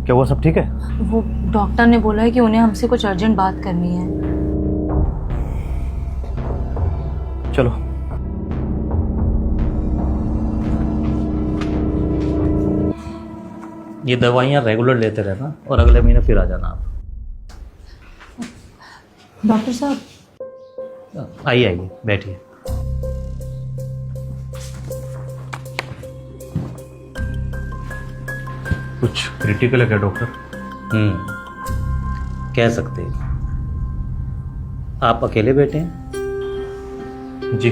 क्या हुआ, सब ठीक है? वो डॉक्टर ने बोला है कि उन्हें हमसे कुछ अर्जेंट बात करनी है। चलो। ये दवाइयाँ रेगुलर लेते रहना और अगले महीने फिर आ जाना आप। डॉक्टर साहब, आइए आइए, बैठिए। कुछ क्रिटिकल है क्या डॉक्टर? कह सकते हैं। आप अकेले बैठे हैं? जी।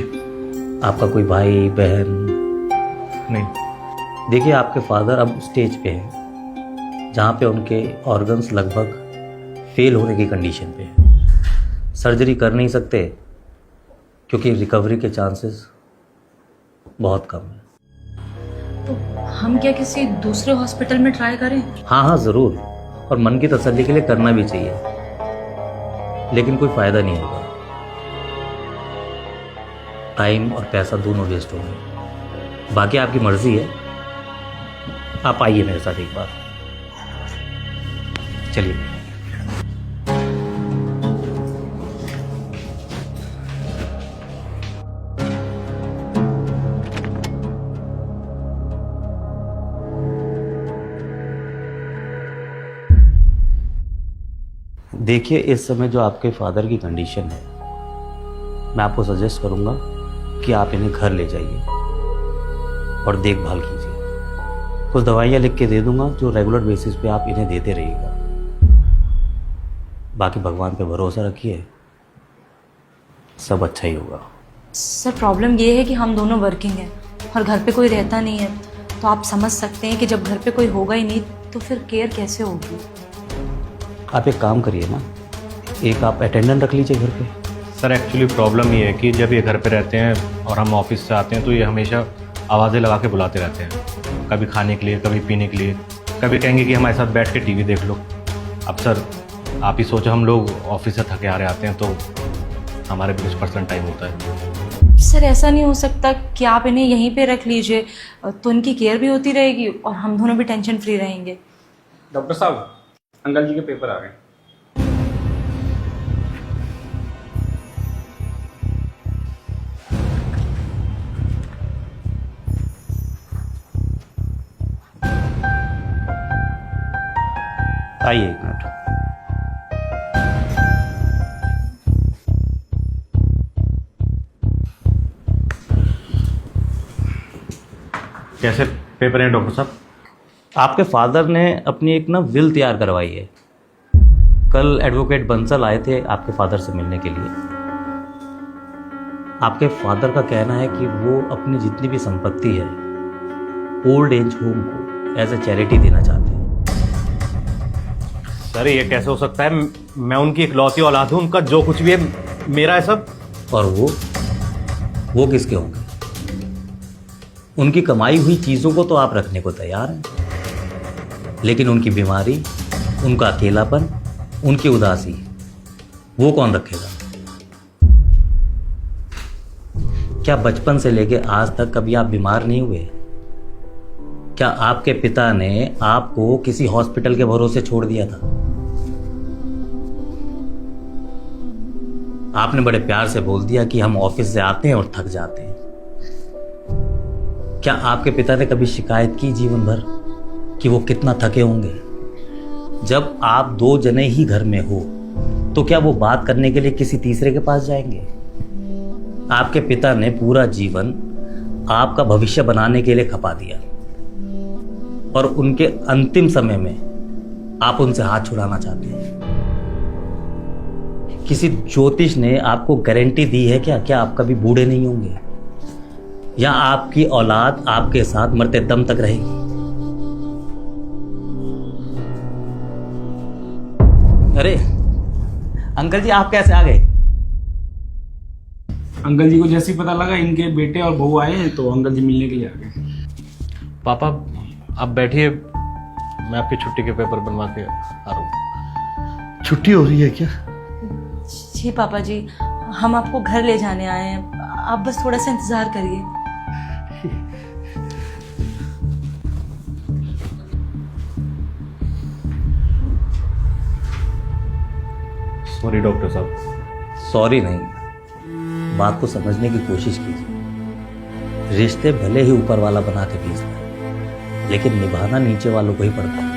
आपका कोई भाई बहन? नहीं। देखिए, आपके फादर अब स्टेज पे हैं जहाँ पे उनके ऑर्गन्स लगभग फेल होने की कंडीशन पे हैं। सर्जरी कर नहीं सकते क्योंकि रिकवरी के चांसेस बहुत कम हैं। तो हम क्या किसी दूसरे हॉस्पिटल में ट्राई करें? हाँ हाँ ज़रूर, और मन की तसल्ली के लिए करना भी चाहिए, लेकिन कोई फ़ायदा नहीं होगा। टाइम और पैसा दोनों वेस्ट होंगे। बाकी आपकी मर्ज़ी है। आप आइए मेरे साथ एक बार। चलिए। देखिए, इस समय जो आपके फादर की कंडीशन है, मैं आपको सजेस्ट करूंगा कि आप इन्हें घर ले जाइए और देखभाल कीजिए। कुछ दवाइयाँ लिख के दे दूंगा जो रेगुलर बेसिस पे आप इन्हें देते रहिएगा। बाकी भगवान पे भरोसा रखिए, सब अच्छा ही होगा। सर, प्रॉब्लम ये है कि हम दोनों वर्किंग हैं और घर पे कोई रहता नहीं है, तो आप समझ सकते हैं कि जब घर पे कोई होगा ही नहीं तो फिर केयर कैसे होगी। आप एक काम करिए ना, एक आप अटेंडेंट रख लीजिए घर पे। सर एक्चुअली प्रॉब्लम ये है कि जब ये घर पे रहते हैं और हम ऑफिस से आते हैं तो ये हमेशा आवाज़ें लगा के बुलाते रहते हैं, कभी खाने के लिए, कभी पीने के लिए, कभी कहेंगे कि हमारे साथ बैठ के टीवी देख लो। अब सर आप ही सोचो, हम लोग ऑफिस से थके हारे आते हैं तो हमारे भी कुछ पर्सनल टाइम होता है। सर, ऐसा नहीं हो सकता कि आप इन्हें यहीं पे रख लीजिए, तो इनकी केयर भी होती रहेगी और हम दोनों भी टेंशन फ्री रहेंगे। डॉक्टर साहब, अंकल जी के पेपर आ गए। आइए एक मिनट। कैसे पेपर हैं डॉक्टर साहब? आपके फादर ने अपनी एक ना विल तैयार करवाई है। कल एडवोकेट बंसल आए थे आपके फादर से मिलने के लिए। आपके फादर का कहना है कि वो अपनी जितनी भी संपत्ति है ओल्ड एज होम को एज ए चैरिटी देना चाहते हैं। सर ये कैसे हो सकता है? मैं उनकी इकलौती औलाद हूँ, उनका जो कुछ भी है मेरा है सब। और वो किसके होंगे? उनकी कमाई हुई चीज़ों को то आप रखने को तैयार हैं, लेकिन उनकी बीमारी, उनका अकेलापन, उनकी उदासी, वो कौन रखेगा? क्या बचपन से लेके आज तक कभी आप बीमार नहीं हुए? क्या आपके पिता ने आपको किसी हॉस्पिटल के भरोसे छोड़ दिया था? आपने बड़े प्यार से बोल दिया कि हम ऑफिस से आते हैं और थक जाते हैं। क्या आपके पिता ने कभी शिकायत की जीवन भर कि वो कितना थके होंगे? जब आप दो जने ही घर में हो तो क्या वो बात करने के लिए किसी तीसरे के पास जाएंगे? आपके पिता ने पूरा जीवन आपका भविष्य बनाने के लिए खपा दिया और उनके अंतिम समय में आप उनसे हाथ छुड़ाना चाहते हैं। किसी ज्योतिष ने आपको गारंटी दी है क्या आप कभी बूढ़े नहीं होंगे, या आपकी औलाद आपके साथ मरते दम तक रहेगी? अरे अंकल जी, आप कैसे आ गए? अंकल जी को जैसे ही पता लगा इनके बेटे और बहू आए हैं तो अंकल जी मिलने के लिए आ गए। पापा आप बैठिए, मैं आपकी छुट्टी के पेपर बनवा के आ रहा हूँ। छुट्टी हो रही है क्या? जी पापा जी, हम आपको घर ले जाने आए हैं, आप बस थोड़ा सा इंतजार करिए। सॉरी डॉक्टर साहब। सॉरी नहीं, बात को समझने की कोशिश कीजिए। रिश्ते भले ही ऊपर वाला बना के भेजता है, लेकिन निभाना नीचे वालों को ही पड़ता है।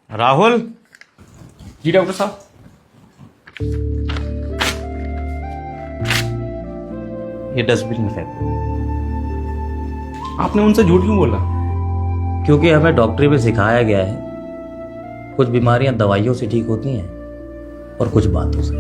राहुल, जी डॉक्टर साहब। ये डस्टबिन में फेंको। आपने उनसे झूठ क्यों बोला? क्योंकि हमें डॉक्टरी में सिखाया गया है कुछ बीमारियां दवाइयों से ठीक होती हैं और कुछ बातों से।